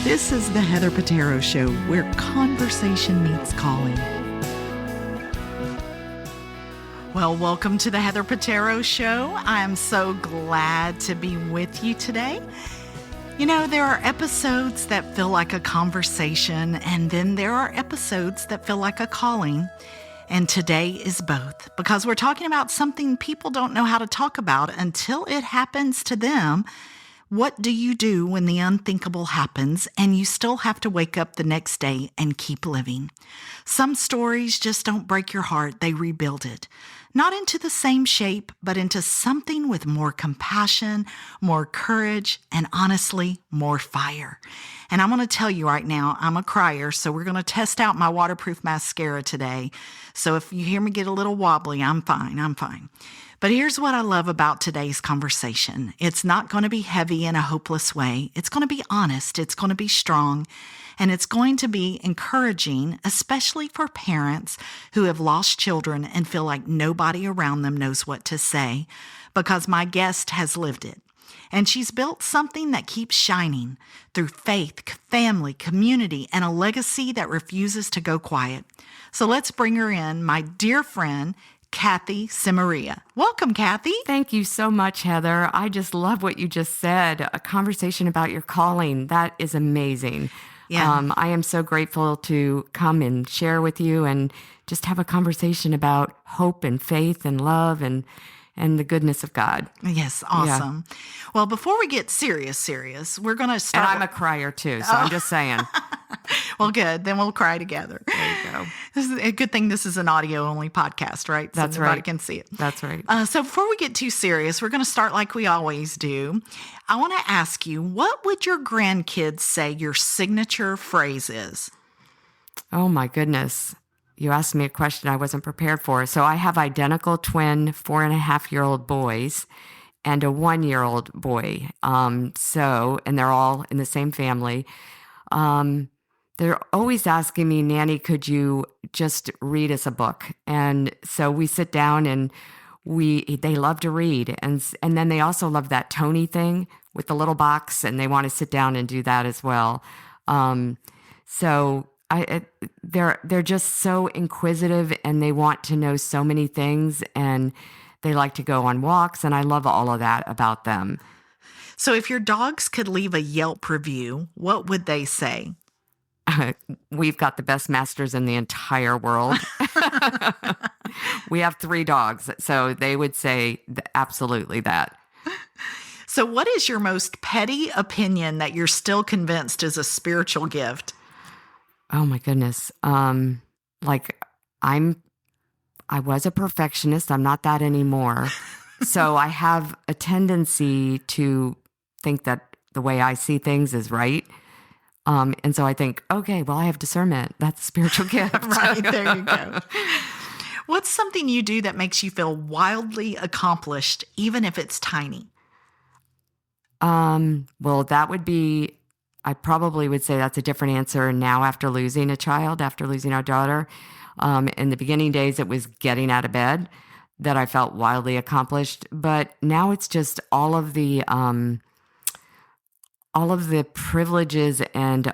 This is the Heather Petero Show, where conversation meets calling. Well, welcome to the Heather Petero Show. I am so glad to be with you today. You know, there are episodes that feel like a conversation, and then there are episodes that feel like a calling. And today is both, because we're talking about something people don't know how to talk about until it happens to them. What do you do when the unthinkable happens and you still have to wake up the next day and keep living? Some stories just don't break your heart, they rebuild it. Not into the same shape, but into something with more compassion, more courage, and honestly, more fire. And I'm going to tell you right now, I'm a crier, so we're going to test out my waterproof mascara today. So if you hear me get a little wobbly, I'm fine. But here's what I love about today's conversation. It's not going to be heavy in a hopeless way. It's going to be honest. It's going to be strong. And it's going to be encouraging, especially for parents who have lost children and feel like nobody around them knows what to say, because my guest has lived it. And she's built something that keeps shining through faith, family, community, and a legacy that refuses to go quiet. So let's bring her in, my dear friend, Cathy Semeria. Welcome, Cathy. Thank you so much, Heather. I just love what you just said. A conversation about your calling. That is amazing. Yeah. I am so grateful to come and share with you and just have a conversation about hope and faith and love and the goodness of God. Yes, awesome. Yeah. Well, before we get serious, we're going to start. And I'm a crier too, so I'm just saying. Well, good. Then we'll cry together. There you go. This is a good thing this is an audio-only podcast, right? So That's nobody right. can see it. That's right. So before we get too serious, we're going to start like we always do. I want to ask you, what would your grandkids say your signature phrase is? Oh, my goodness. You asked me a question I wasn't prepared for. So I have identical twin 4.5-year-old boys and a 1-year-old boy. And they're all in the same family. They're always asking me, Nanny, could you just read us a book? And so we sit down and they love to read. And then they also love that Tony thing with the little box, and they want to sit down and do that as well. They're just so inquisitive, and they want to know so many things, and they like to go on walks, and I love all of that about them. So if your dogs could leave a Yelp review, what would they say? We've got the best masters in the entire world. We have 3 dogs, so they would say absolutely that. So what is your most petty opinion that you're still convinced is a spiritual gift? Oh my goodness. I was a perfectionist. I'm not that anymore. So I have a tendency to think that the way I see things is right. And so I think, okay, well, I have discernment. That's a spiritual gift. Right, there you go. What's something you do that makes you feel wildly accomplished, even if it's tiny? Well, that would be, I probably would say that's a different answer now after losing a child, after losing our daughter. In the beginning days, it was getting out of bed that I felt wildly accomplished. But now it's just all of the privileges and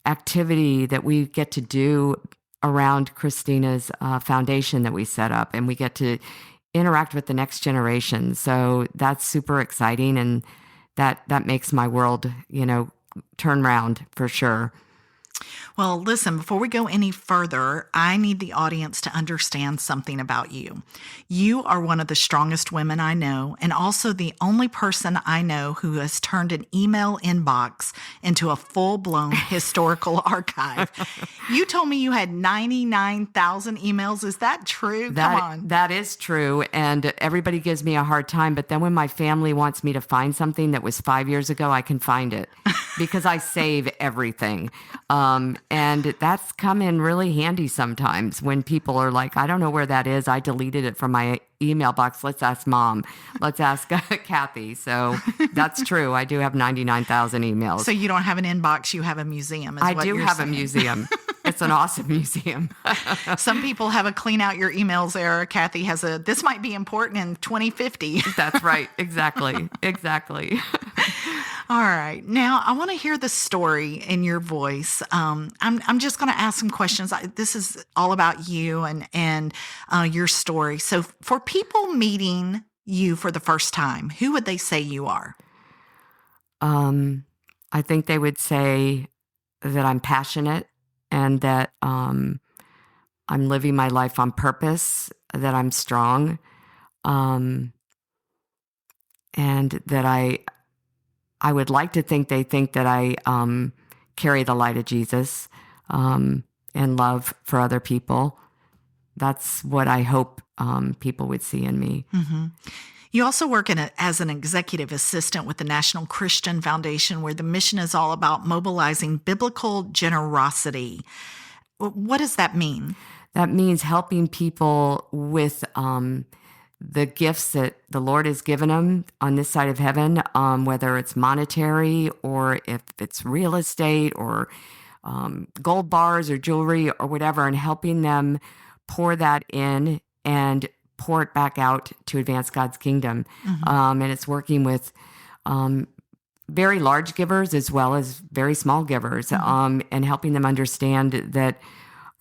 activity that we get to do around Christina's foundation that we set up, and we get to interact with the next generation. So that's super exciting, and that makes my world, turn round for sure. Well, listen, before we go any further, I need the audience to understand something about you. You are one of the strongest women I know, and also the only person I know who has turned an email inbox into a full-blown historical archive. You told me you had 99,000 emails. Is that true? Come on. That is true, and everybody gives me a hard time, but then when my family wants me to find something that was 5 years ago, I can find it because I save everything. And that's come in really handy sometimes when people are like, I don't know where that is. I deleted it from my email box. Let's ask Mom. Let's ask Cathy. So that's true. I do have 99,000 emails. So you don't have an inbox. You have a museum. I do have a museum. It's an awesome museum. Some people have a clean out your emails era. Cathy has this might be important in 2050. That's right. Exactly. All right. Now, I want to hear the story in your voice. I'm just going to ask some questions. This is all about you and your story. So, for people meeting you for the first time, who would they say you are? I think they would say that I'm passionate and that I'm living my life on purpose, that I'm strong, and that I would like to think they think that I carry the light of Jesus and love for other people. That's what I hope people would see in me. Mm-hmm. You also work as an executive assistant with the National Christian Foundation, where the mission is all about mobilizing biblical generosity. What does that mean? That means helping people with the gifts that the Lord has given them on this side of heaven, whether it's monetary or if it's real estate or gold bars or jewelry or whatever, and helping them pour that in and pour it back out to advance God's kingdom. Mm-hmm. And it's working with very large givers as well as very small givers, mm-hmm. And helping them understand that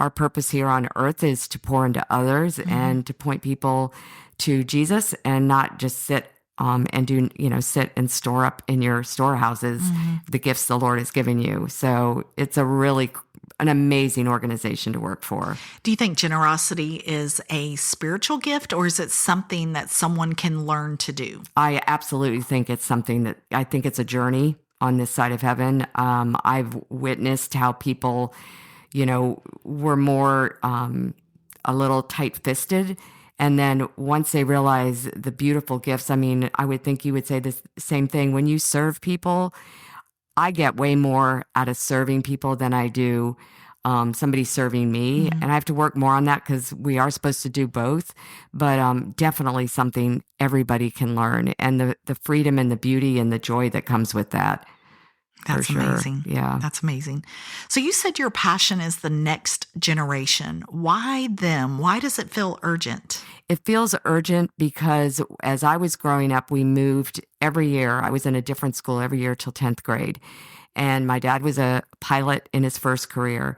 our purpose here on earth is to pour into others, mm-hmm. and to point people to Jesus, and not just sit sit and store up in your storehouses, mm-hmm. the gifts the Lord has given you. So it's an amazing organization to work for. Do you think generosity is a spiritual gift, or is it something that someone can learn to do? I absolutely think it's a journey on this side of heaven. I've witnessed how people, were more a little tight-fisted. And then once they realize the beautiful gifts, I would think you would say the same thing. When you serve people, I get way more out of serving people than I do somebody serving me. Mm-hmm. And I have to work more on that because we are supposed to do both. But definitely something everybody can learn. And the freedom and the beauty and the joy that comes with that. That's amazing. Yeah. That's amazing. So you said your passion is the next generation. Why them? Why does it feel urgent? It feels urgent because as I was growing up, we moved every year. I was in a different school every year till 10th grade. And my dad was a pilot in his first career.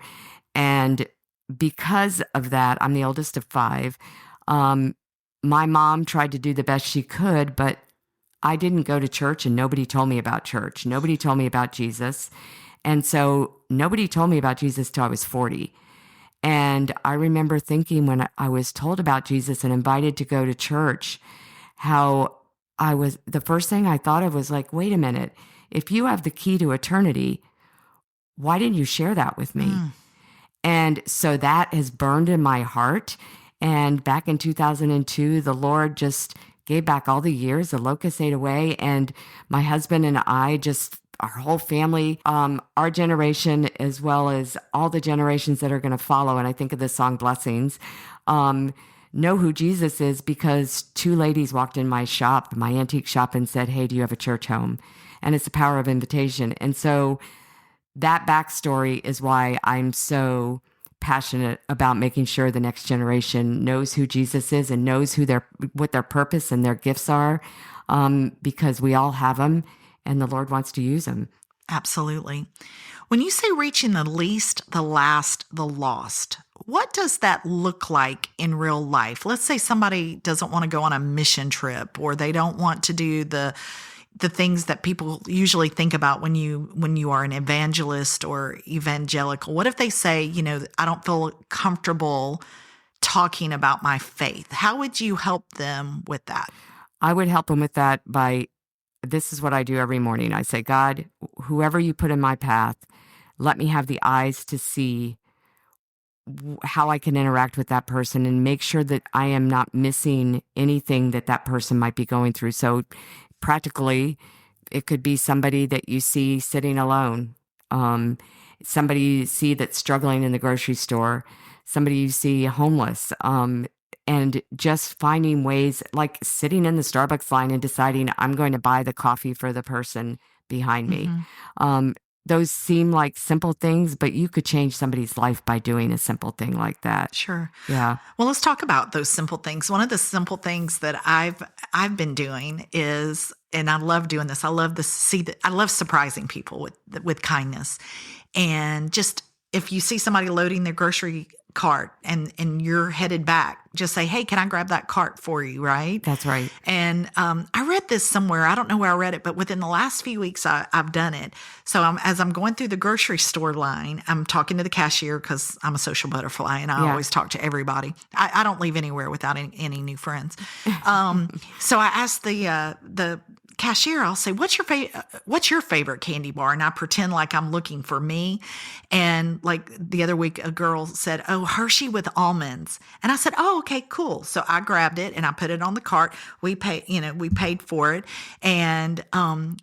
And because of that, I'm the oldest of 5. My mom tried to do the best she could, but I didn't go to church, and nobody told me about church. Nobody told me about Jesus. And so nobody told me about Jesus till I was 40. And I remember thinking when I was told about Jesus and invited to go to church, how the first thing I thought of was like, wait a minute, if you have the key to eternity, why didn't you share that with me? And so that has burned in my heart. And back in 2002, the Lord just gave back all the years. The locusts ate away. And my husband and I, just our whole family, our generation, as well as all the generations that are going to follow, and I think of the song Blessings, know who Jesus is because 2 ladies walked in my antique shop, and said, hey, do you have a church home? And it's the power of invitation. And so that backstory is why I'm so passionate about making sure the next generation knows who Jesus is and knows what their purpose and their gifts are, because we all have them and the Lord wants to use them. Absolutely. When you say reaching the least, the last, the lost, what does that look like in real life? Let's say somebody doesn't want to go on a mission trip, or they don't want to do the things that people usually think about when you are an evangelist or evangelical. What if they say, I don't feel comfortable talking about my faith? How would you help them with that? I would help them with that this is what I do every morning. I say, God, whoever you put in my path, let me have the eyes to see how I can interact with that person and make sure that I am not missing anything that person might be going through. So practically, it could be somebody that you see sitting alone, somebody you see that's struggling in the grocery store, somebody you see homeless, and just finding ways, like sitting in the Starbucks line and deciding I'm going to buy the coffee for the person behind me. Mm-hmm. Those seem like simple things, but you could change somebody's life by doing a simple thing like that. Sure. Yeah. Well, let's talk about those simple things. One of the simple things that I've been doing is and I love doing this. I love I love surprising people with kindness. And just, if you see somebody loading their grocery cart and you're headed back, just say, hey, can I grab that cart for you? Right. That's right. And I read this somewhere. I don't know where I read it, but within the last few weeks, I've done it. So as I'm going through the grocery store line, I'm talking to the cashier because I'm a social butterfly and I always talk to everybody. I don't leave anywhere without any new friends. So I asked the cashier, I'll say, what's your favorite candy bar? And I pretend like I'm looking for me. And like the other week, a girl said, oh, Hershey with almonds. And I said, oh, okay, cool. So I grabbed it and I put it on the cart. We paid for it. And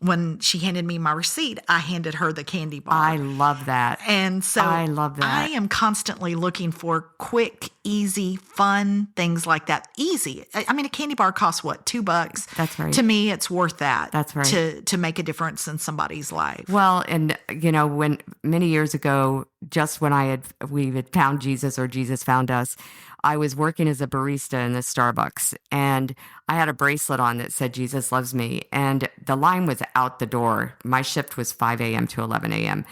when she handed me my receipt, I handed her the candy bar. I love that. And so I love that. I am constantly looking for quick, easy, fun things like that. Easy. I mean, a candy bar costs what, $2? That's right. To me, it's worth that. That's right. To make a difference in somebody's life. Well, and when many years ago, just when we had found Jesus, or Jesus found us, I was working as a barista in the Starbucks, and I had a bracelet on that said Jesus loves me, and the line was out the door. My shift was 5 a.m. to 11 a.m.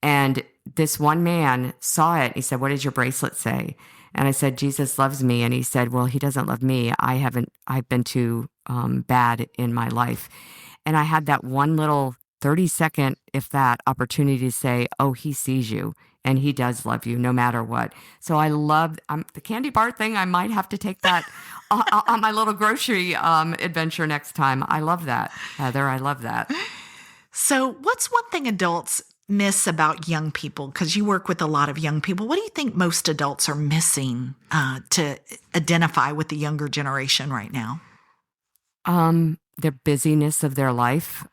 And this one man saw it. He said, what does your bracelet say? And I said, Jesus loves me. And he said, well, he doesn't love me. I've been too bad in my life. And I had that one little 30-second, if that, opportunity to say, oh, he sees you and he does love you no matter what. So I love the candy bar thing. I might have to take that on my little grocery adventure next time. I love that, Heather. I love that. So what's one thing adults miss about young people? Because you work with a lot of young people. What do you think most adults are missing to identify with the younger generation right now? The busyness of their life.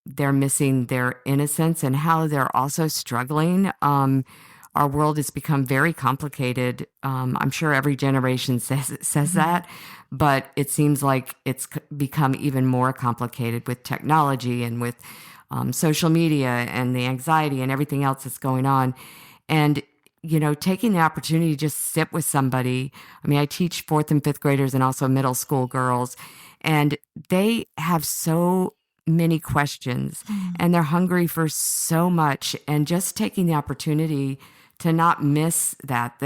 They're missing their innocence and how they're also struggling. Our world has become very complicated. I'm sure every generation says that, but it seems like it's become even more complicated with technology and with social media and the anxiety and everything else that's going on. And taking the opportunity to just sit with somebody. I mean, I teach 4th and 5th graders and also middle school girls, and they have so many questions and they're hungry for so much. And just taking the opportunity to not miss that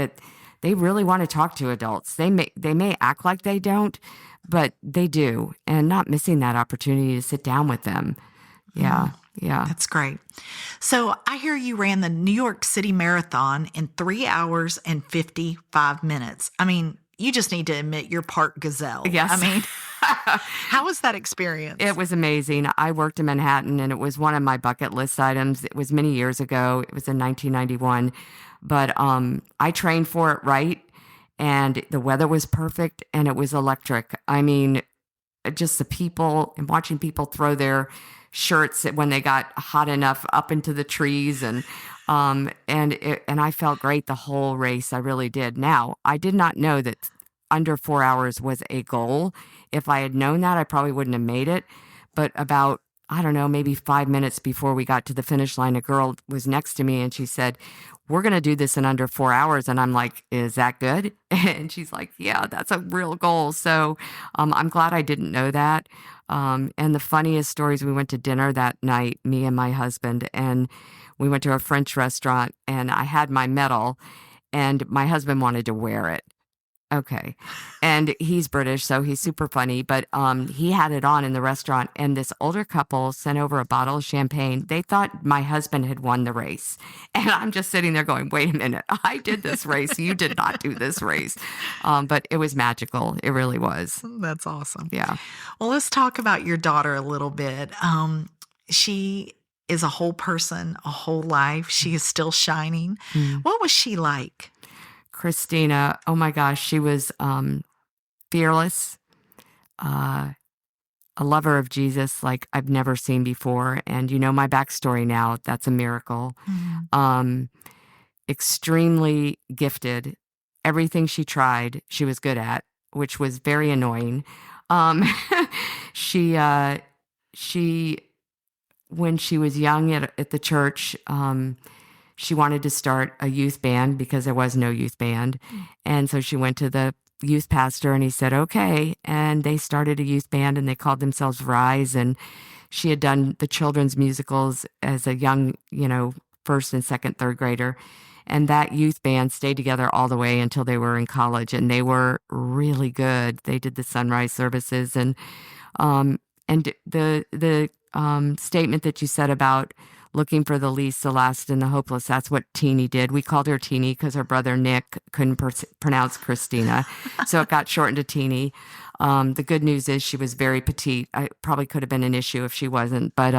they really want to talk to adults. They may act like they don't, but they do. And not missing that opportunity to sit down with them. Yeah. Yeah. That's great. So I hear you ran the New York City Marathon in 3 hours and 55 minutes. I mean, you just need to admit you're part gazelle. Yes. I mean, how was that experience? It was amazing. I worked in Manhattan and it was one of my bucket list items. It was many years ago. It was in 1991. But I trained for it right. And the weather was perfect and it was electric. I mean, just the people and watching people throw their shirts when they got hot enough up into the trees, and I felt great the whole race. I really did. Now, I did not know that under 4 hours was a goal. If I had known that, I probably wouldn't have made it. But about, I don't know, maybe 5 minutes before we got to the finish line, a girl was next to me and she said, we're going to do this in under 4 hours. And I'm like, is that good? And she's like, yeah, that's a real goal. So I'm glad I didn't know that. And the funniest stories, we went to dinner that night, me and my husband, and we went to a French restaurant and I had my medal and my husband wanted to wear it. Okay. And he's British, so he's super funny, but he had it on in the restaurant and this older couple sent over a bottle of champagne. They thought my husband had won the race. And I'm just sitting there going, wait a minute, I did this race. You did not do this race. But it was magical. It really was. That's awesome. Yeah. Well, let's talk about your daughter a little bit. She is a whole person, a whole life. She is still shining. What was she like? Christina, oh my gosh, she was fearless, a lover of Jesus like I've never seen before. And you know my backstory now, that's a miracle. Extremely gifted. Everything she tried, she was good at, which was very annoying. She when she was young at the church, she wanted to start a youth band because there was no youth band. And so she went to the youth pastor, and he said, okay. And they started a youth band, and they called themselves Rise. And she had done the children's musicals as a young, first and second, third grader. And that youth band stayed together all the way until they were in college, and they were really good. They did the sunrise services, and the statement that you said about looking for the least, the last, and the hopeless. That's what Tini did. We called her Tini because her brother Nick couldn't pronounce Christina, so it got shortened to Tini. The good news is she was very petite. I probably could have been an issue if she wasn't, but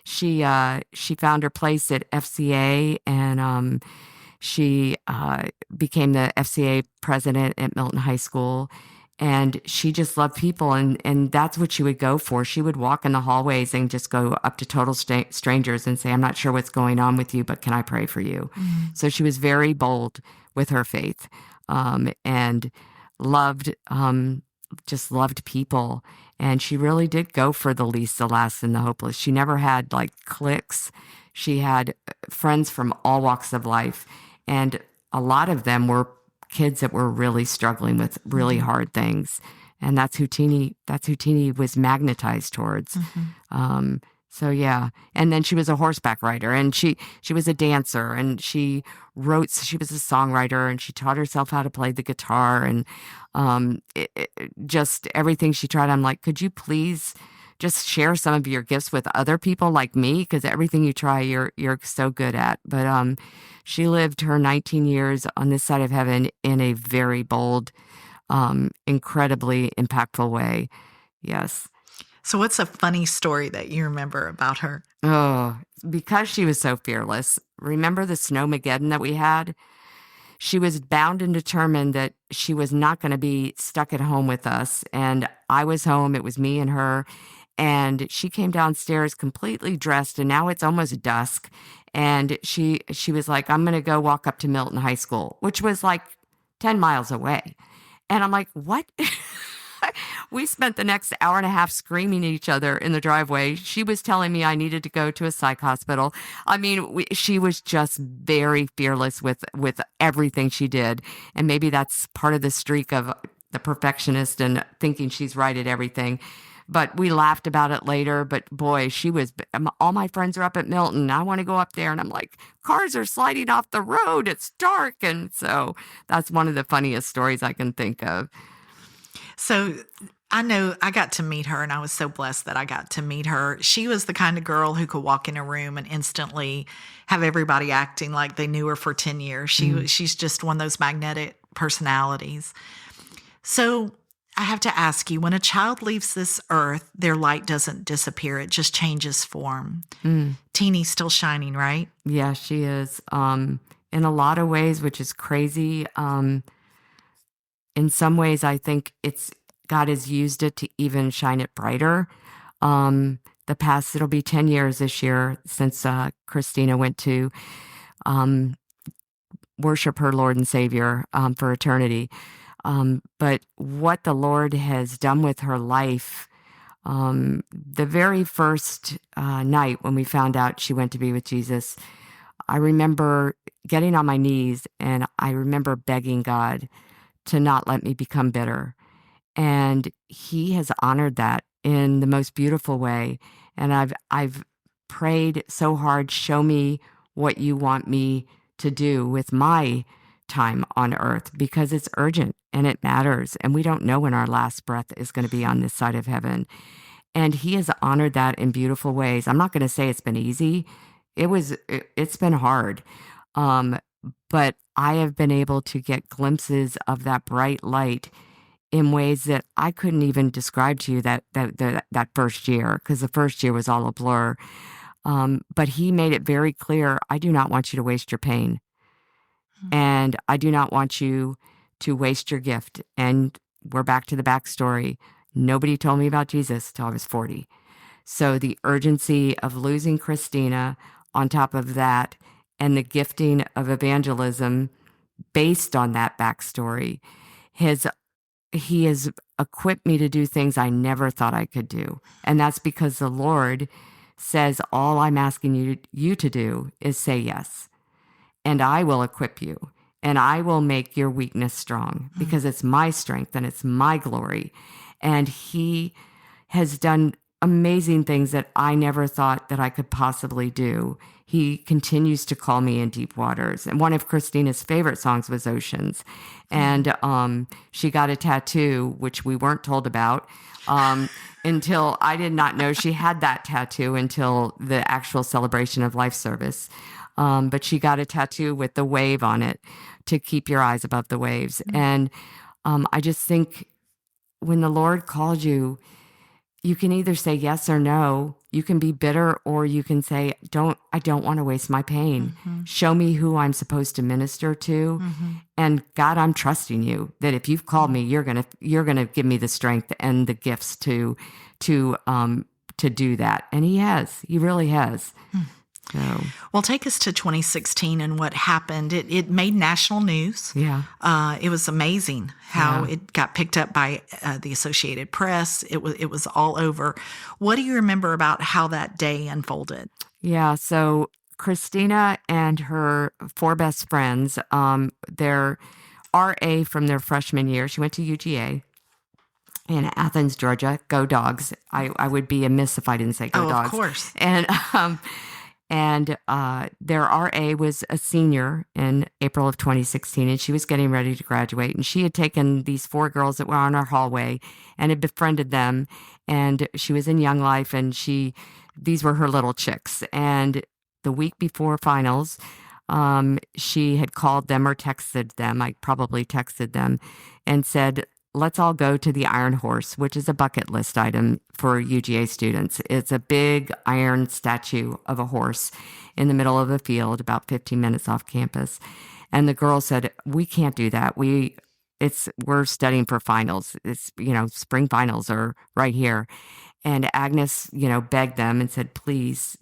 she found her place at FCA, and she became the FCA president at Milton High School. And she just loved people, and that's what she would go for. She would walk in the hallways and just go up to total strangers and say, I'm not sure what's going on with you, but can I pray for you? Mm-hmm. So she was very bold with her faith, and loved, just loved people. And she really did go for the least, the last, and the hopeless. She never had like cliques. She had friends from all walks of life, and a lot of them were kids that were really struggling with really hard things. And that's who Tini was magnetized towards. Mm-hmm. So yeah. And then she was a horseback rider, and she was a dancer, and she was a songwriter, and she taught herself how to play the guitar, and just everything she tried. I'm like, could you please just share some of your gifts with other people like me? Because everything you try, you're so good at. But she lived her 19 years on this side of heaven in a very bold, incredibly impactful way. Yes. So what's a funny story that you remember about her? Oh, because she was so fearless. Remember the Snowmageddon that we had? She was bound and determined that she was not going to be stuck at home with us. And I was home. It was me and her. And she came downstairs completely dressed, and now it's almost dusk. And she was like, I'm going to go walk up to Milton High School, which was like 10 miles away. And I'm like, what? We spent the next hour and a half screaming at each other in the driveway. She was telling me I needed to go to a psych hospital. I mean, she was just very fearless with everything she did. And maybe that's part of the streak of the perfectionist and thinking she's right at everything. But we laughed about it later. But boy, all my friends are up at Milton. I want to go up there. And I'm like, cars are sliding off the road. It's dark. And so that's one of the funniest stories I can think of. So I know I got to meet her, and I was so blessed that I got to meet her. She was the kind of girl who could walk in a room and instantly have everybody acting like they knew her for 10 years. She's just one of those magnetic personalities. So I have to ask you, when a child leaves this earth, their light doesn't disappear. It just changes form. Tini's still shining, right? Yeah, she is. In a lot of ways, which is crazy. In some ways, I think God has used it to even shine it brighter. It'll be 10 years this year since Christina went to worship her Lord and Savior for eternity. But what the Lord has done with her life, the very first night when we found out she went to be with Jesus, I remember getting on my knees, and I remember begging God to not let me become bitter. And He has honored that in the most beautiful way. And I've prayed so hard, show me what you want me to do with my time on earth, because it's urgent and it matters. And we don't know when our last breath is going to be on this side of heaven. And He has honored that in beautiful ways. I'm not going to say it's been easy. It's been hard. But I have been able to get glimpses of that bright light in ways that I couldn't even describe to you that first year, because the first year was all a blur. But He made it very clear, I do not want you to waste your pain. And I do not want you to waste your gift. And we're back to the backstory. Nobody told me about Jesus till I was 40. So the urgency of losing Christina on top of that, and the gifting of evangelism based on that backstory, He has equipped me to do things I never thought I could do. And that's because the Lord says, all I'm asking you to do is say yes. And I will equip you. and I will make your weakness strong, because it's my strength and it's my glory. And he has done amazing things that I never thought that I could possibly do. He continues to call me in deep waters. And one of Christina's favorite songs was Oceans. And she got a tattoo, which we weren't told about, until I did not know she had that tattoo until the actual Celebration of Life service. But she got a tattoo with the wave on it to keep your eyes above the waves. And I just think when the Lord called you, you can either say yes or no. You can be bitter, or you can say, I don't want to waste my pain. Show me who I'm supposed to minister to. And God, I'm trusting you that if you've called me, you're going to give me the strength and the gifts to do that. And he really has. So. Well, take us to 2016 and what happened. It made national news. Yeah. It was amazing how it got picked up by the Associated Press. It was all over. What do you remember about how that day unfolded? Yeah. So Christina and her 4 best friends, their RA from their freshman year, she went to UGA in Athens, Georgia. Go Dogs. I would be amiss if I didn't say Go Dogs. Of course. And their RA was a senior in April of 2016, and she was getting ready to graduate. And she had taken these 4 girls that were on our hallway and had befriended them. And she was in Young Life, and these were her little chicks. And the week before finals, she had called them or texted them. I probably texted them and said, let's all go to the Iron Horse, which is a bucket list item for UGA students. It's a big iron statue of a horse in the middle of a field about 15 minutes off campus. And the girls said, we can't do that. We're studying for finals. It's, spring finals are right here. And Agnes, begged them and said, please,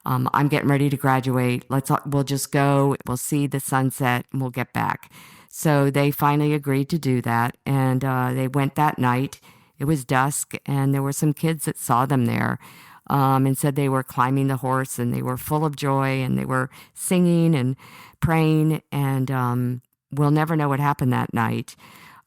I'm getting ready to graduate. We'll just go. We'll see the sunset and we'll get back. So they finally agreed to do that, and they went that night. It was dusk, and there were some kids that saw them there and said they were climbing the horse, and they were full of joy, and they were singing and praying, and we'll never know what happened that night.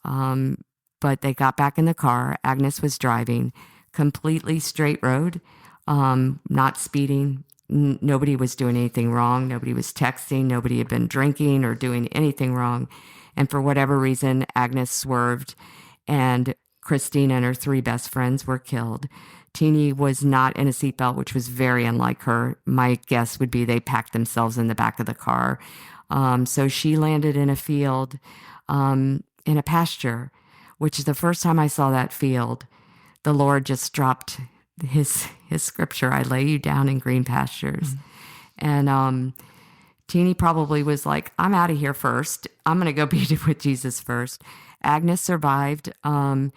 But they got back in the car. Agnes was driving, completely straight road, not speeding. Nobody was doing anything wrong. Nobody was texting. Nobody had been drinking or doing anything wrong. And for whatever reason, Agnes swerved, and Christina and her 3 best friends were killed. Tini was not in a seatbelt, which was very unlike her. My guess would be they packed themselves in the back of the car. So she landed in a field, in a pasture, which is the first time I saw that field. The Lord just dropped his scripture, I lay you down in green pastures. And Tini probably was like, I'm out of here first. I'm going to go be with Jesus first. Agnes survived. And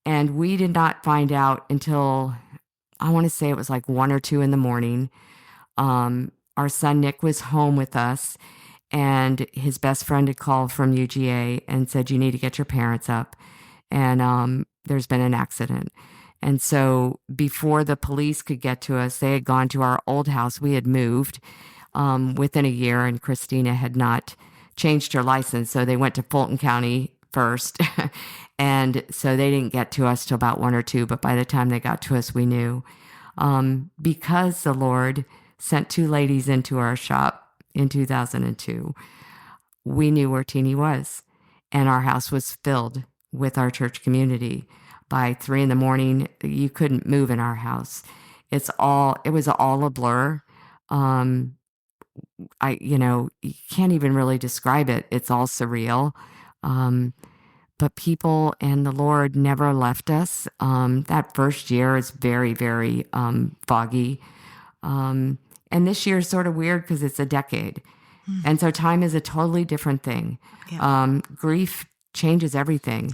we did not find out until, I want to say it was like 1 or 2 in the morning. Our son Nick was home with us, and his best friend had called from UGA and said, you need to get your parents up. And there's been an accident. And so before the police could get to us, they had gone to our old house. We had moved within a year, and Christina had not changed her license. So they went to Fulton County first. And so they didn't get to us till about 1 or 2. But by the time they got to us, we knew. Because the Lord sent 2 ladies into our shop in 2002, we knew where Tini was. And our house was filled with our church community. By 3 a.m, you couldn't move in our house. It was all a blur. You can't even really describe it. It's all surreal. But people and the Lord never left us. That first year is very, very foggy. And this year is sort of weird because it's a decade. And so time is a totally different thing. Yeah. Grief changes everything.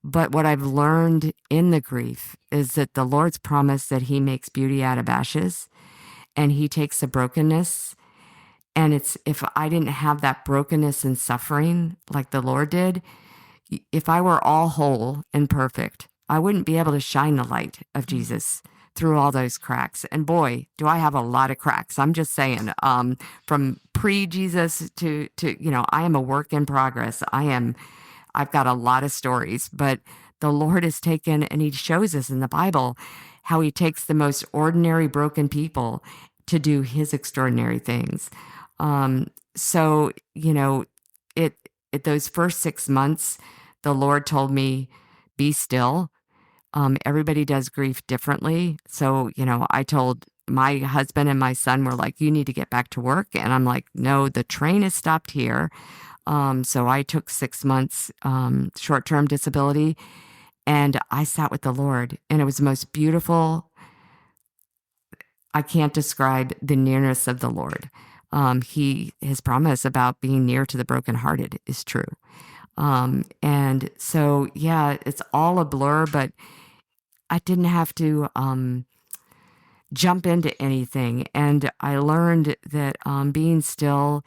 But what I've learned in the grief is that the Lord's promise that he makes beauty out of ashes, and he takes the brokenness. And if I didn't have that brokenness and suffering like the Lord did, if I were all whole and perfect, I wouldn't be able to shine the light of Jesus through all those cracks. And boy, do I have a lot of cracks. I'm just saying, from pre-Jesus to, I am a work in progress. I've got a lot of stories, but the Lord has taken, and he shows us in the Bible how he takes the most ordinary broken people to do his extraordinary things. So, those first 6 months, the Lord told me, be still. Everybody does grief differently. So, I told my husband and my son were like, you need to get back to work. And I'm like, no, the train has stopped here. So I took 6 months, short-term disability, and I sat with the Lord, and it was the most beautiful. I can't describe the nearness of the Lord. His promise about being near to the brokenhearted is true. And so, yeah, it's all a blur, but I didn't have to jump into anything. And I learned that being still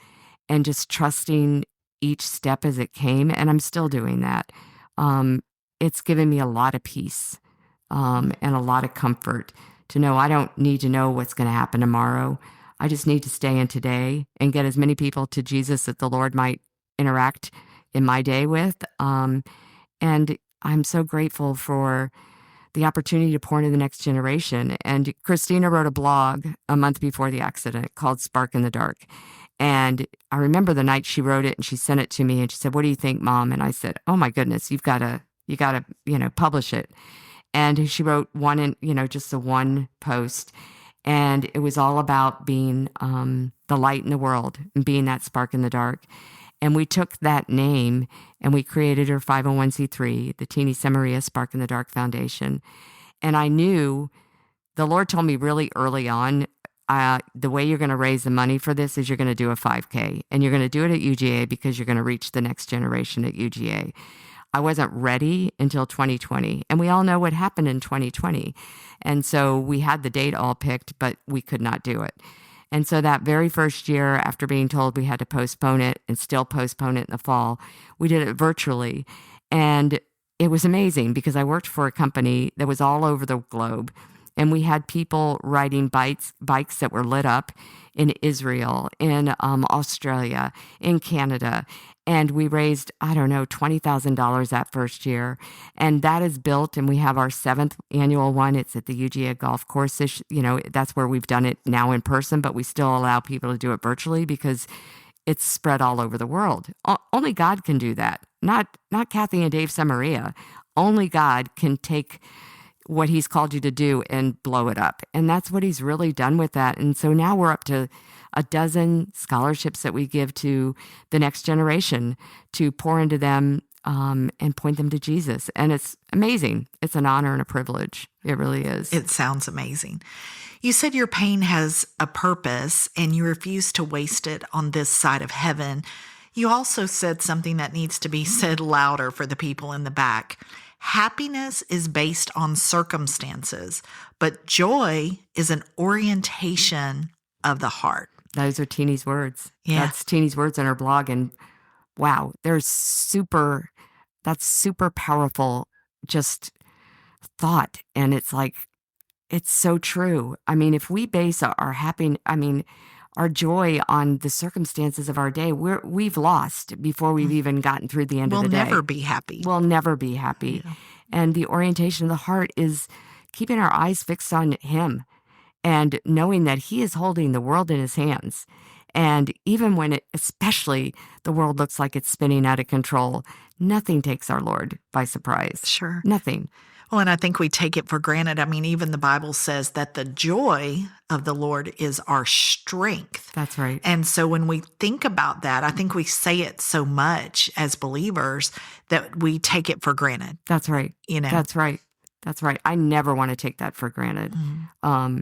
and just trusting each step as it came, and I'm still doing that, it's given me a lot of peace and a lot of comfort to know I don't need to know what's going to happen tomorrow. I just need to stay in today and get as many people to Jesus that the Lord might interact in my day with. And I'm so grateful for the opportunity to pour into the next generation. And Christina wrote a blog a month before the accident called Spark in the Dark. And I remember the night she wrote it and she sent it to me and she said, what do you think, Mom? And I said, oh my goodness, you gotta, publish it. And she wrote just the one post. And it was all about being the light in the world and being that spark in the dark. And we took that name and we created her 501c3, the Cathy Semeria Spark in the Dark Foundation. And I knew the Lord told me really early on, the way you're going to raise the money for this is you're going to do a 5K, and you're going to do it at UGA because you're going to reach the next generation at UGA. I wasn't ready until 2020, and we all know what happened in 2020. And so we had the date all picked, but we could not do it. And so that very first year, after being told we had to postpone it and still postpone it in the fall, we did it virtually. And it was amazing because I worked for a company that was all over the globe. And we had people riding bikes that were lit up in Israel, in Australia, in Canada. And we raised, $20,000 that first year. And that is built, and we have our 7th annual one. It's at the UGA golf course. That's where we've done it now in person, but we still allow people to do it virtually because it's spread all over the world. Only God can do that. Not Cathy and Dave Semeria. Only God can take what he's called you to do and blow it up. And that's what he's really done with that. And so now we're up to a dozen scholarships that we give to the next generation to pour into them and point them to Jesus. And it's amazing. It's an honor and a privilege. It really is. It sounds amazing. You said your pain has a purpose and you refuse to waste it on this side of heaven. You also said something that needs to be said louder for the people in the back. Happiness is based on circumstances, but joy is an orientation of the heart. Those are Tini's words. Yeah. That's Tini's words on her blog. And wow, that's super powerful, just thought. And it's like, it's so true. I mean, if we base our joy on the circumstances of our day, we've lost before we've even gotten through the end of the day. We'll never be happy. We'll never be happy. Yeah. And the orientation of the heart is keeping our eyes fixed on him and knowing that he is holding the world in his hands. And even when especially the world looks like it's spinning out of control, nothing takes our Lord by surprise. Sure. Nothing. Well, and I think we take it for granted. I mean, even the Bible says that the joy of the Lord is our strength. That's right. And so when we think about that, I think we say it so much as believers that we take it for granted. That's right. That's right. That's right. I never want to take that for granted. Mm-hmm.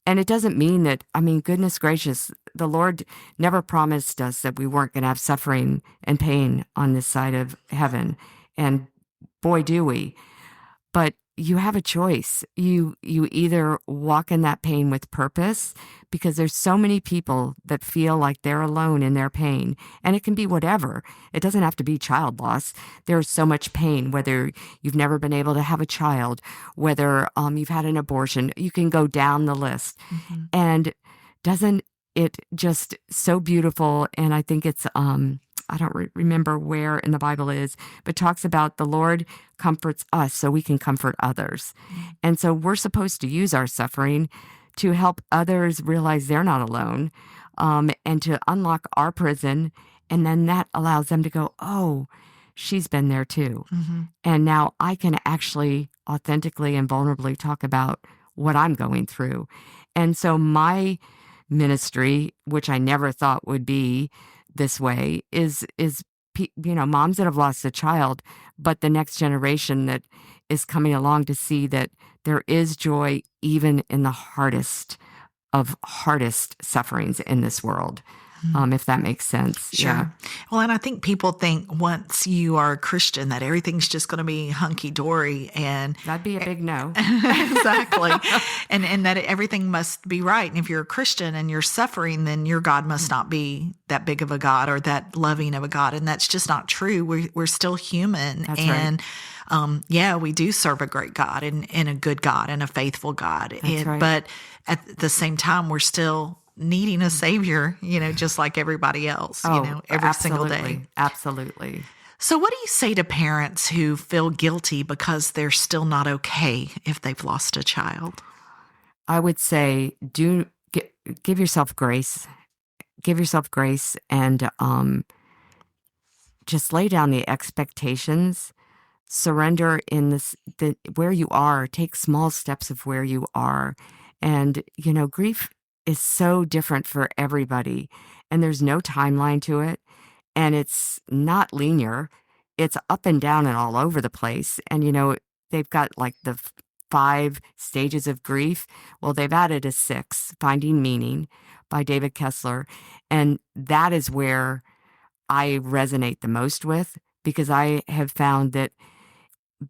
And it doesn't mean that, goodness gracious, the Lord never promised us that we weren't going to have suffering and pain on this side of heaven. And boy, do we. But you have a choice. You either walk in that pain with purpose, because there's so many people that feel like they're alone in their pain, and it can be whatever. It doesn't have to be child loss. There's so much pain, whether you've never been able to have a child, whether you've had an abortion. You can go down the list. Mm-hmm. And doesn't it just so beautiful? And I think it's I don't remember where in the Bible is, but talks about the Lord comforts us so we can comfort others. And so we're supposed to use our suffering to help others realize they're not alone, and to unlock our prison. And then that allows them to go, oh, she's been there too. Mm-hmm. And now I can actually authentically and vulnerably talk about what I'm going through. And so my ministry, which I never thought would be this way, is moms that have lost a child, but the next generation that is coming along to see that there is joy even in the hardest of hardest sufferings in this world. If that makes sense. Sure. Yeah. Well, and I think people think once you are a Christian that everything's just going to be hunky-dory, and that'd be a big no. Exactly. and that everything must be right. And if you're a Christian and you're suffering, then your God must not be that big of a God or that loving of a God. And that's just not true. We're still human. That's and right. We do serve a great God and a good God and a faithful God. Right. But at the same time, we're still needing a savior, just like everybody else, every single day. Absolutely. So what do you say to parents who feel guilty because they're still not okay if they've lost a child? I would say give yourself grace. Give yourself grace, and just lay down the expectations. Surrender in where you are. Take small steps of where you are. And, grief is so different for everybody, and there's no timeline to it, and it's not linear. It's up and down and all over the place. And, they've got like the 5 stages of grief. Well, they've added a 6, Finding Meaning by David Kessler. And that is where I resonate the most with, because I have found that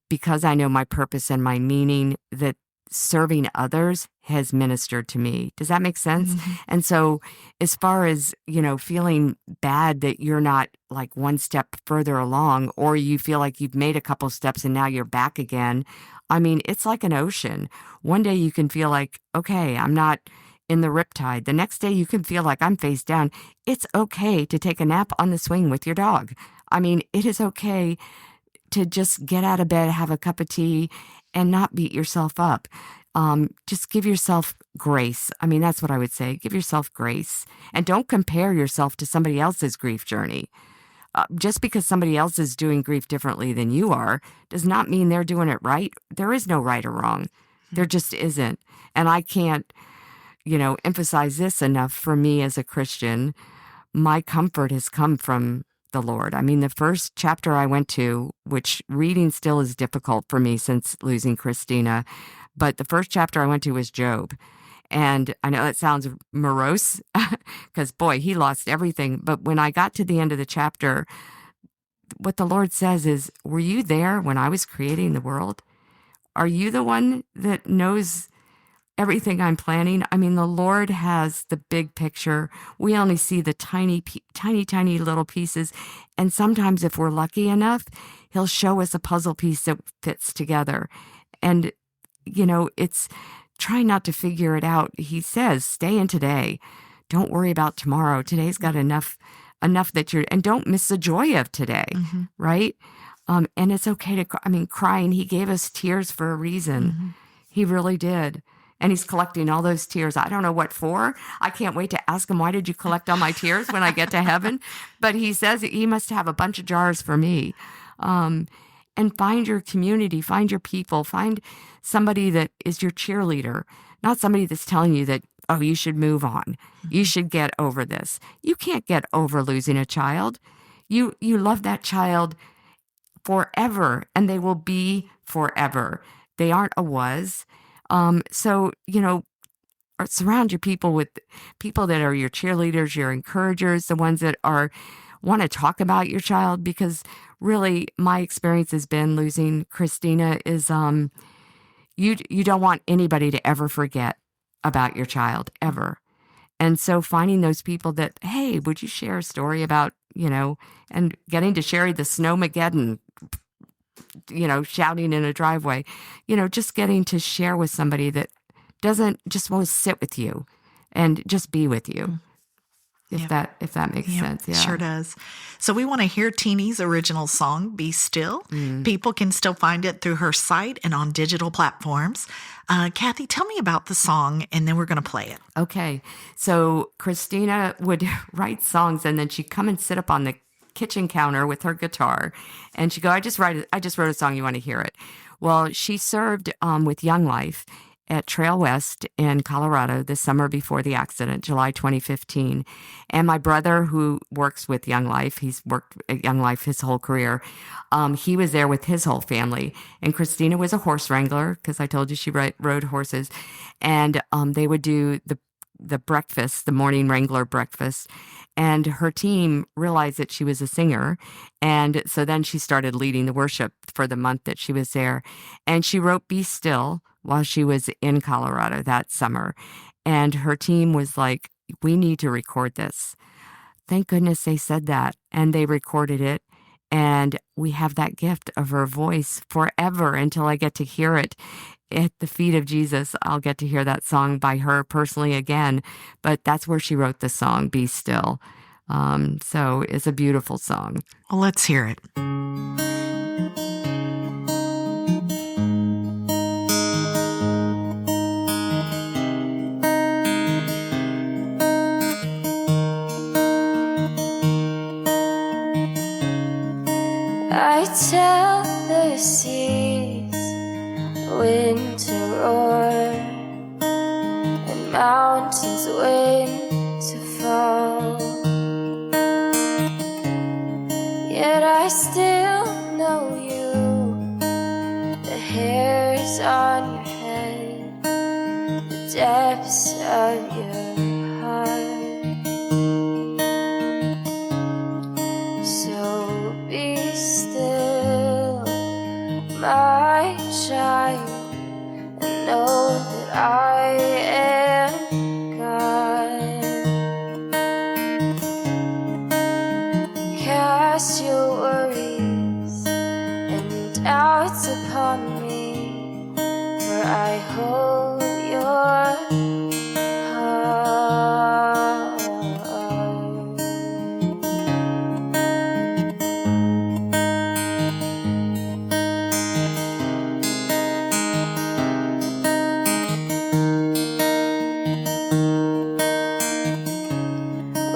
because I know my purpose and my meaning, that serving others has ministered to me. Does that make sense? Mm-hmm. And so as far as, feeling bad that you're not like one step further along, or you feel like you've made a couple steps and now you're back again. I mean, it's like an ocean. One day you can feel like, okay, I'm not in the riptide. The next day you can feel like I'm face down. It's okay to take a nap on the swing with your dog. I mean, it is okay to just get out of bed, have a cup of tea, and not beat yourself up. Just give yourself grace. I mean, that's what I would say. Give yourself grace. And don't compare yourself to somebody else's grief journey. Just because somebody else is doing grief differently than you are does not mean they're doing it right. There is no right or wrong. There just isn't. And I can't, emphasize this enough. For me as a Christian, my comfort has come from the Lord. I mean, the first chapter I went to, which reading still is difficult for me since losing Christina, but the first chapter I went to was Job. And I know it sounds morose because, boy, he lost everything. But when I got to the end of the chapter, what the Lord says is, were you there when I was creating the world? Are you the one that knows everything I'm planning? I mean, the Lord has the big picture. We only see the tiny little pieces. And sometimes if we're lucky enough, he'll show us a puzzle piece that fits together. And, it's try not to figure it out. He says, stay in today. Don't worry about tomorrow. Today's got enough that and don't miss the joy of today. Mm-hmm. Right. And it's okay to, crying, he gave us tears for a reason. Mm-hmm. He really did. And he's collecting all those tears. I don't know what for. I can't wait to ask him, why did you collect all my tears when I get to heaven? But he says he must have a bunch of jars for me. And find your community, find your people, find somebody that is your cheerleader, not somebody that's telling you that, oh, you should move on. You should get over this. You can't get over losing a child. You love that child forever, and they will be forever. They aren't a was. So, surround your people with people that are your cheerleaders, your encouragers, the ones that want to talk about your child, because really my experience has been losing Christina is, you don't want anybody to ever forget about your child, ever. And so finding those people that, hey, would you share a story about, and getting to share the Snowmageddon, shouting in a driveway, just getting to share with somebody that doesn't just want to sit with you and just be with you. If that makes sense. Yeah. Sure does. So we want to hear Tini's original song, Be Still. People can still find it through her site and on digital platforms. Cathy, tell me about the song, and then we're going to play it. Okay. So Christina would write songs, and then she'd come and sit up on the kitchen counter with her guitar, and she'd go, I just wrote a song. You want to hear it? Well, she served with Young Life at Trail West in Colorado the summer before the accident, July 2015. And my brother, who works with Young Life, he's worked at Young Life his whole career, he was there with his whole family. And Christina was a horse wrangler, because I told you she rode horses. And they would do the breakfast, the morning wrangler breakfast. And her team realized that she was a singer. And so then she started leading the worship for the month that she was there. And she wrote Be Still while she was in Colorado that summer. And her team was like, we need to record this. Thank goodness they said that. And they recorded it. And we have that gift of her voice forever until I get to hear it at the feet of Jesus. I'll get to hear that song by her personally again. But that's where she wrote the song, Be Still. So it's a beautiful song. Well, let's hear it. I tell the seas when to roar and mountains when to fall, yet I still know you, the hairs on your head, the depths of your heart. So be still, my child, and know that I am God. Cast your worries and doubts upon me, for I hold your heart.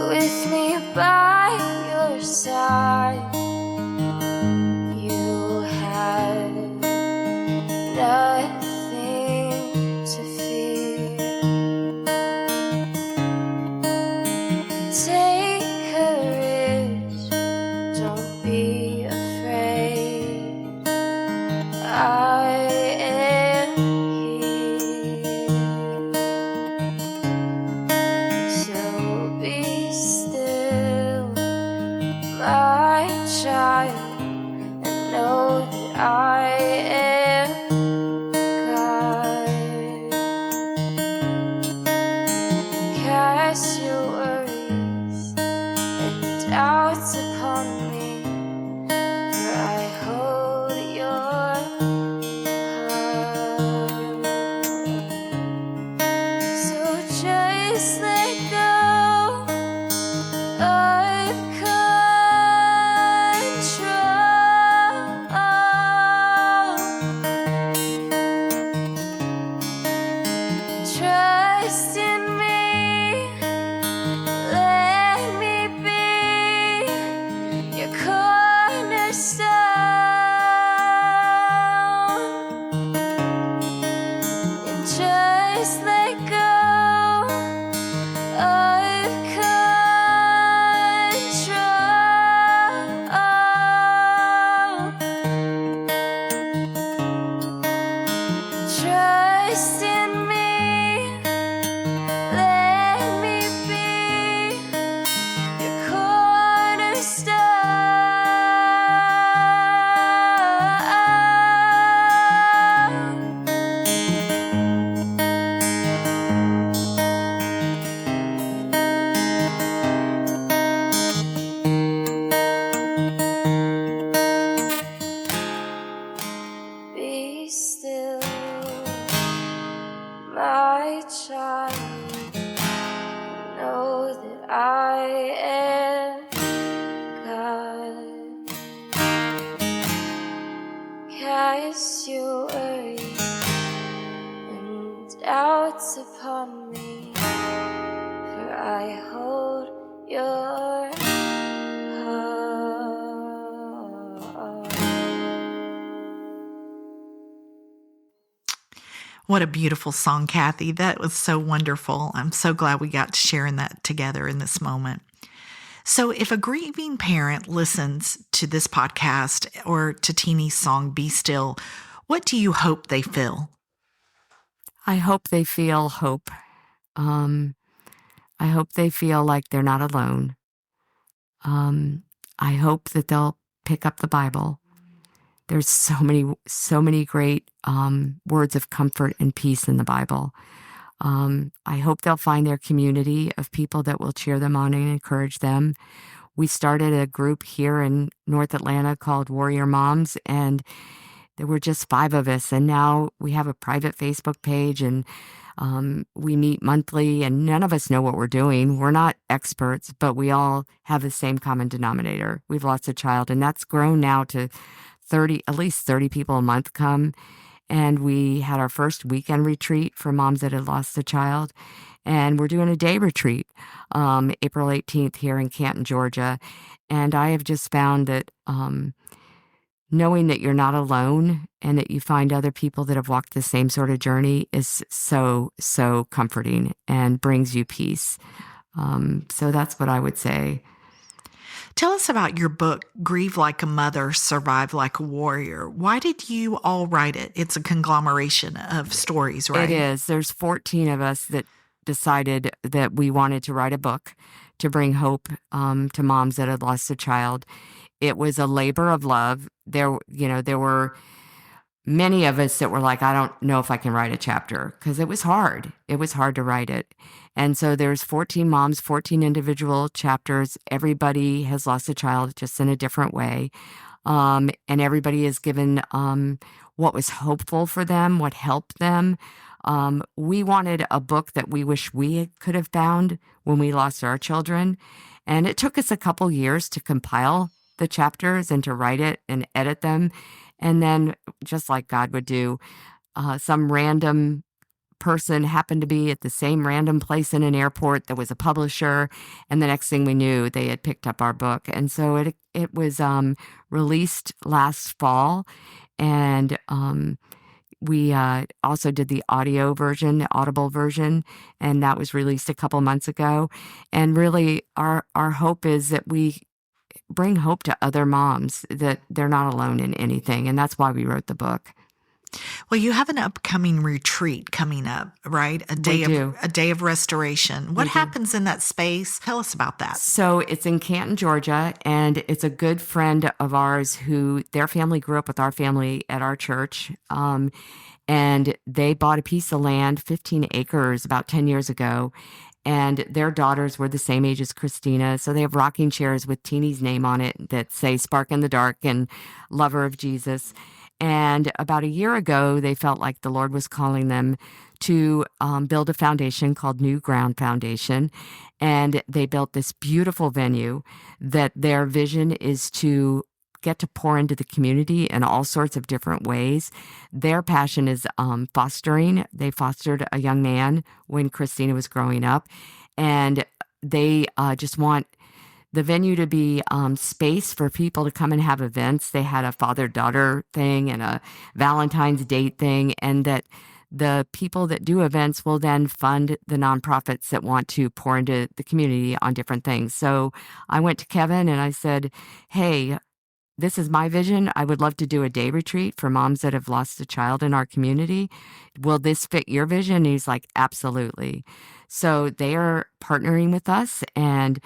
With me by your side, you have nothing to fear. still, my child. Know that I am God. Cast your worries and doubts upon me, for I hold your heart. What a beautiful song, Cathy. That was so wonderful. I'm so glad we got to share in that together in this moment. So if a grieving parent listens to this podcast or to Tini's song, Be Still, what do you hope they feel? I hope they feel hope. I hope they feel like they're not alone. I hope that they'll pick up the Bible. There's so many great words of comfort and peace in the Bible. I hope they'll find their community of people that will cheer them on and encourage them. We started a group here in North Atlanta called Warrior Moms, and there were just 5 of us. And now we have a private Facebook page, and we meet monthly, and none of us know what we're doing. We're not experts, but we all have the same common denominator. We've lost a child, and that's grown now to at least 30 people a month come. And we had our first weekend retreat for moms that had lost a child. And we're doing a day retreat, April 18th here in Canton, Georgia. And I have just found that knowing that you're not alone and that you find other people that have walked the same sort of journey is so, so comforting and brings you peace. So that's what I would say. Tell us about your book, Grieve Like a Mother, Survive Like a Warrior. Why did you all write it? It's a conglomeration of stories, right? It is. There's 14 of us that decided that we wanted to write a book to bring hope to moms that had lost a child. It was a labor of love. There were many of us that were like, I don't know if I can write a chapter, because it was hard. It was hard to write it. And so there's 14 moms, 14 individual chapters. Everybody has lost a child just in a different way. And everybody is given what was hopeful for them, what helped them. We wanted a book that we wish we could have found when we lost our children. And it took us a couple years to compile the chapters and to write it and edit them. And then, just like God would do, some random person happened to be at the same random place in an airport that was a publisher, and the next thing we knew, they had picked up our book. And so it was released last fall, and we also did the audio version, the Audible version, and that was released a couple months ago. And really, our hope is that we bring hope to other moms, that they're not alone in anything. And that's why we wrote the book. Well, you have an upcoming retreat coming up, right? A day of restoration. What happens in that space? Tell us about that. So it's in Canton, Georgia, and it's a good friend of ours who their family grew up with our family at our church. And they bought a piece of land, 15 acres, about 10 years ago. And their daughters were the same age as Christina. So they have rocking chairs with Tini's name on it that say Spark in the Dark and Lover of Jesus. And about a year ago, they felt like the Lord was calling them to build a foundation called New Ground Foundation. And they built this beautiful venue that their vision is to get to pour into the community in all sorts of different ways. Their passion is fostering. They fostered a young man when Christina was growing up, and they just want the venue to be space for people to come and have events. They had a father-daughter thing and a Valentine's date thing, and that the people that do events will then fund the nonprofits that want to pour into the community on different things. So I went to Kevin and I said, hey, this is my vision. I would love to do a day retreat for moms that have lost a child in our community. Will this fit your vision? And he's like, absolutely. So they are partnering with us, and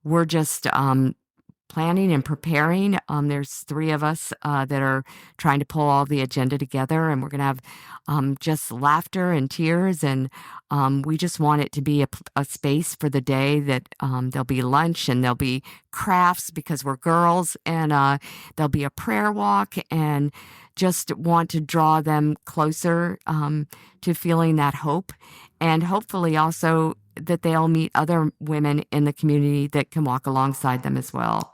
we're just planning and preparing. There's 3 of us that are trying to pull all the agenda together, and we're going to have just laughter and tears, and we just want it to be a space for the day that there'll be lunch and there'll be crafts because we're girls, and there'll be a prayer walk, and just want to draw them closer to feeling that hope, and hopefully also that they'll meet other women in the community that can walk alongside them as well.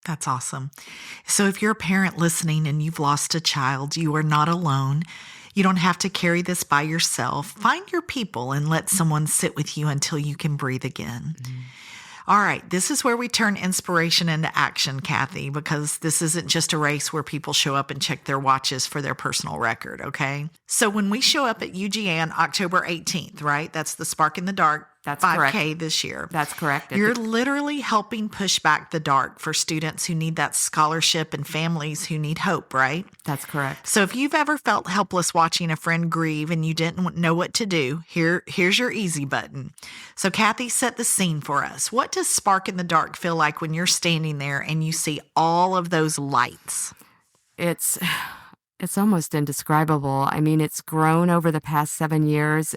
That's awesome. So if you're a parent listening and you've lost a child, you are not alone. You don't have to carry this by yourself. Find your people and let someone sit with you until you can breathe again. All right, this is where we turn inspiration into action, Cathy, because this isn't just a race where people show up and check their watches for their personal record, okay? So when we show up at UGA on October 18th, right? That's the Spark in the Dark That's 5K correct. this year. That's correct. You're literally helping push back the dark for students who need that scholarship and families who need hope, right? That's correct. So if you've ever felt helpless watching a friend grieve and you didn't know what to do, here's your easy button. So Cathy, set the scene for us. What does Spark in the Dark feel like when you're standing there and you see all of those lights? It's almost indescribable. I mean, it's grown over the past 7 years.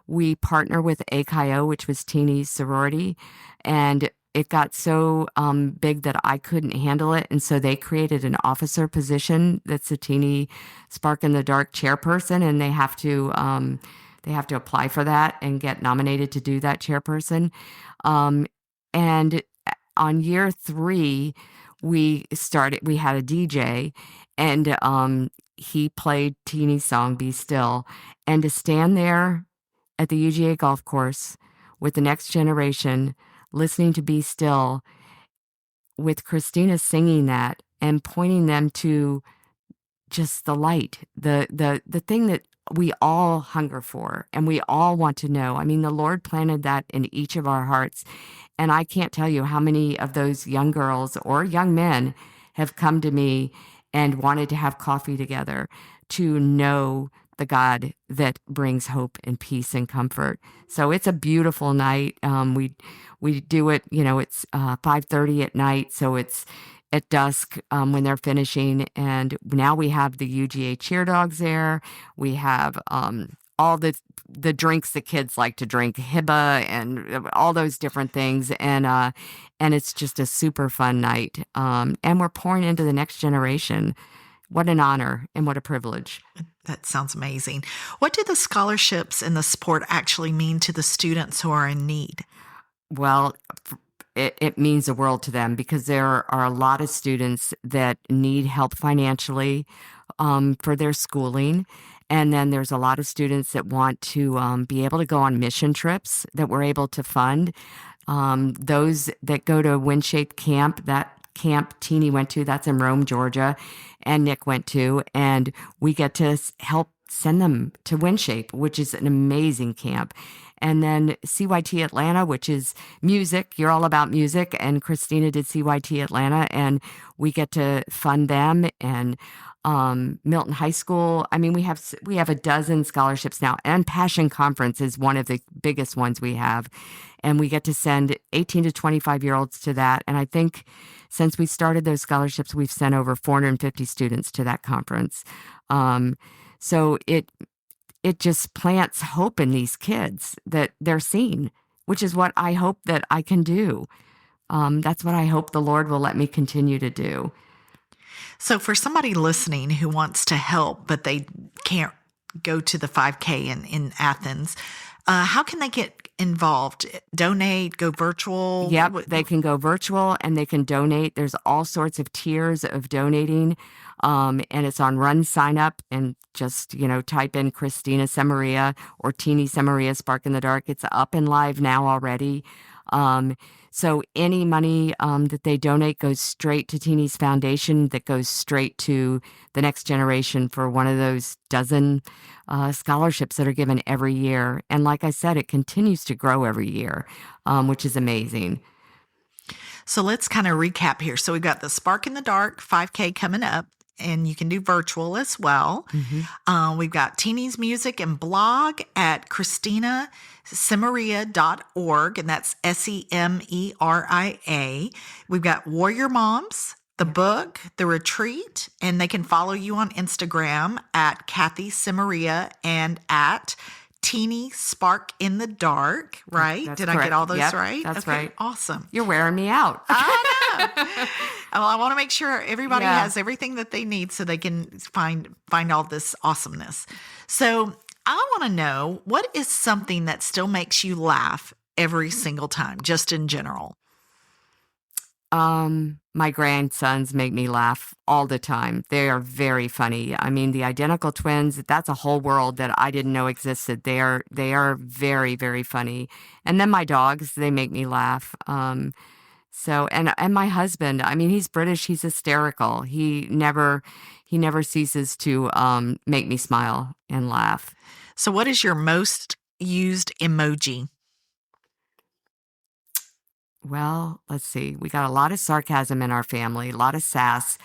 We partner with AKIO, which was Tini's sorority, and it got so big that I couldn't handle it. And so they created an officer position that's a Tini Spark in the Dark chairperson, and they have to apply for that and get nominated to do that chairperson. And on year 3, we had a DJ, and he played Tini's song, Be Still. And to stand there at the UGA golf course with the next generation, listening to Be Still, with Christina singing that and pointing them to just the light, the thing that we all hunger for and we all want to know. I mean, the Lord planted that in each of our hearts. And I can't tell you how many of those young girls or young men have come to me and wanted to have coffee together to know the God that brings hope and peace and comfort. So it's a beautiful night. We do it, it's 5:30 at night, so it's at dusk when they're finishing. And now we have the UGA cheer dogs there. We have all the drinks the kids like to drink, hibba and all those different things. And it's just a super fun night. And we're pouring into the next generation. What an honor and what a privilege. That sounds amazing. What do the scholarships and the support actually mean to the students who are in need? Well, it means the world to them because there are a lot of students that need help financially for their schooling. And then there's a lot of students that want to be able to go on mission trips that we're able to fund. Those that go to Wind-Shaped Camp, that camp Tini went to, that's in Rome, Georgia, and Nick went to, and we get to help send them to Windshape, which is an amazing camp. And then CYT Atlanta, which is music. You're all about music. And Christina did CYT Atlanta, and we get to fund them. And Milton High School. I mean, we have a dozen scholarships now. And Passion Conference is one of the biggest ones we have. And we get to send 18 to 25-year-olds to that. And I think since we started those scholarships, we've sent over 450 students to that conference. So it just plants hope in these kids that they're seen, which is what I hope that I can do. That's what I hope the Lord will let me continue to do. So for somebody listening who wants to help, but they can't go to the 5K in Athens, how can they get involved? Donate, go virtual? Yep, they can go virtual and they can donate. There's all sorts of tiers of donating. And it's on Run Sign Up, and just, type in Christina Semeria or Tini Semeria Spark in the Dark. It's up and live now already. So any money that they donate goes straight to Tini's foundation, that goes straight to the next generation for one of those dozen scholarships that are given every year. And like I said, it continues to grow every year, which is amazing. So let's kind of recap here. So we've got the Spark in the Dark 5K coming up and you can do virtual as well. We've got Tini's music and blog at ChristinaSemeria.org, and that's Semeria. We've got Warrior Moms, the book, the retreat, and they can follow you on Instagram at Cathy Semeria and at Tini Spark in the Dark, right? That's Did correct. I get all those Yep, right? that's Okay, right. awesome. You're wearing me out. I know. Well, I want to make sure everybody Yeah. has everything that they need so they can find all this awesomeness. So I want to know, what is something that still makes you laugh every single time, just in general? My grandsons make me laugh all the time. They are very funny. I mean, the identical twins, that's a whole world that I didn't know existed. They are very, very funny. And then my dogs, they make me laugh. So, and my husband, I mean, he's British. He's hysterical. He never ceases to make me smile and laugh. So what is your most used emoji? Well, let's see. We got a lot of sarcasm in our family, a lot of sass.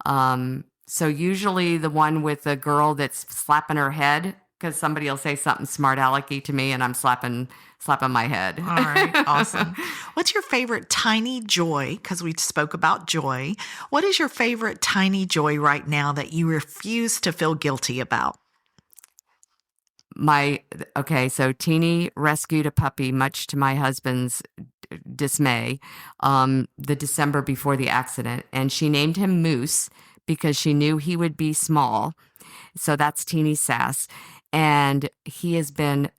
So usually the one with the girl that's slapping her head, because somebody will say something smart alecky to me and I'm slapping my head. All right, awesome. What's your favorite tiny joy? Because we spoke about joy. What is your favorite tiny joy right now that you refuse to feel guilty about? So Tini rescued a puppy, much to my husband's dismay, the December before the accident, and she named him Moose because she knew he would be small. So that's Tini's sass, and he has been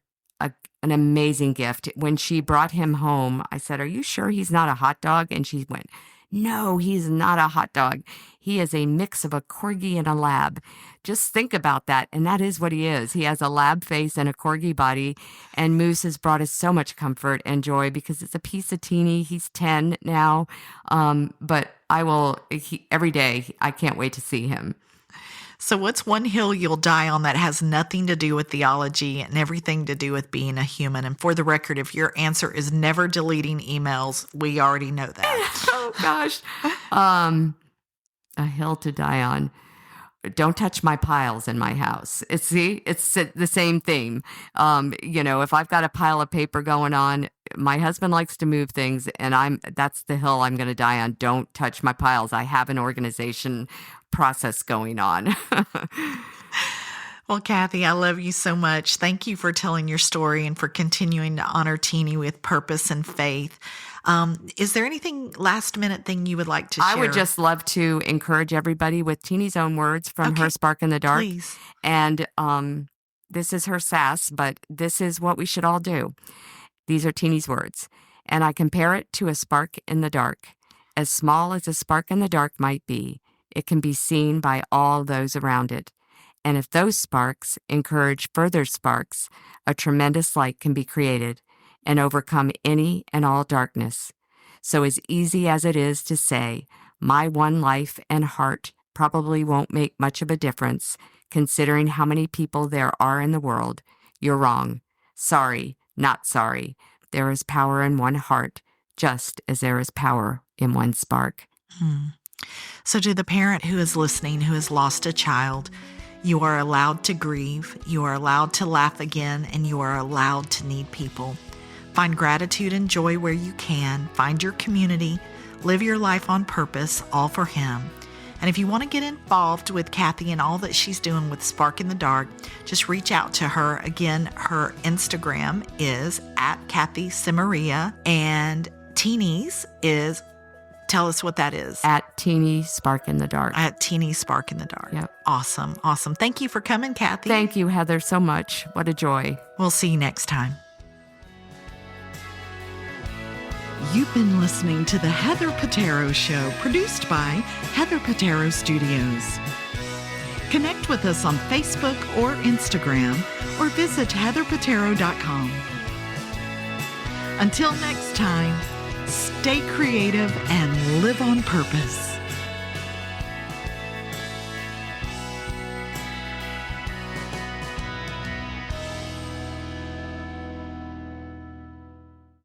an amazing gift. When she brought him home, I said, "Are you sure he's not a hot dog?" And she went, "No, he's not a hot dog. He is a mix of a corgi and a lab." Just think about that. And that is what he is. He has a lab face and a corgi body. And Moose has brought us so much comfort and joy because it's a piece of Tini. He's 10 now. But every day, I can't wait to see him. So what's one hill you'll die on that has nothing to do with theology and everything to do with being a human? And for the record, if your answer is never deleting emails, we already know that. Oh, gosh. A hill to die on. Don't touch my piles in my house. It's the same theme. If I've got a pile of paper going on, my husband likes to move things, and that's the hill I'm going to die on. Don't touch my piles. I have an organization process going on. Well, Cathy, I love you so much. Thank you for telling your story and for continuing to honor Tini with purpose and faith. Is there anything last minute thing you would like to share? I would just love to encourage everybody with Tini's own words from her Spark in the Dark. Please. And this is her sass, but this is what we should all do. These are Tini's words. And I compare it to a spark in the dark. As small as a spark in the dark might be, it can be seen by all those around it. And if those sparks encourage further sparks, a tremendous light can be created and overcome any and all darkness. So as easy as it is to say, my one life and heart probably won't make much of a difference, considering how many people there are in the world, you're wrong. Sorry, not sorry. There is power in one heart, just as there is power in one spark. So to the parent who is listening, who has lost a child, you are allowed to grieve, you are allowed to laugh again, and you are allowed to need people. Find gratitude and joy where you can. Find your community. Live your life on purpose, all for Him. And if you want to get involved with Cathy and all that she's doing with Spark in the Dark, just reach out to her. Again, her Instagram is at Cathy Semeria, and Tini's is, tell us what that is. At Tini Spark in the Dark. At Tini Spark in the Dark. Yep. Awesome. Awesome. Thank you for coming, Cathy. Thank you, Heather, so much. What a joy. We'll see you next time. You've been listening to the Heather Petero Show, produced by Heather Petero Studios. Connect with us on Facebook or Instagram, or visit heatherpetero.com. Until next time, stay creative and live on purpose.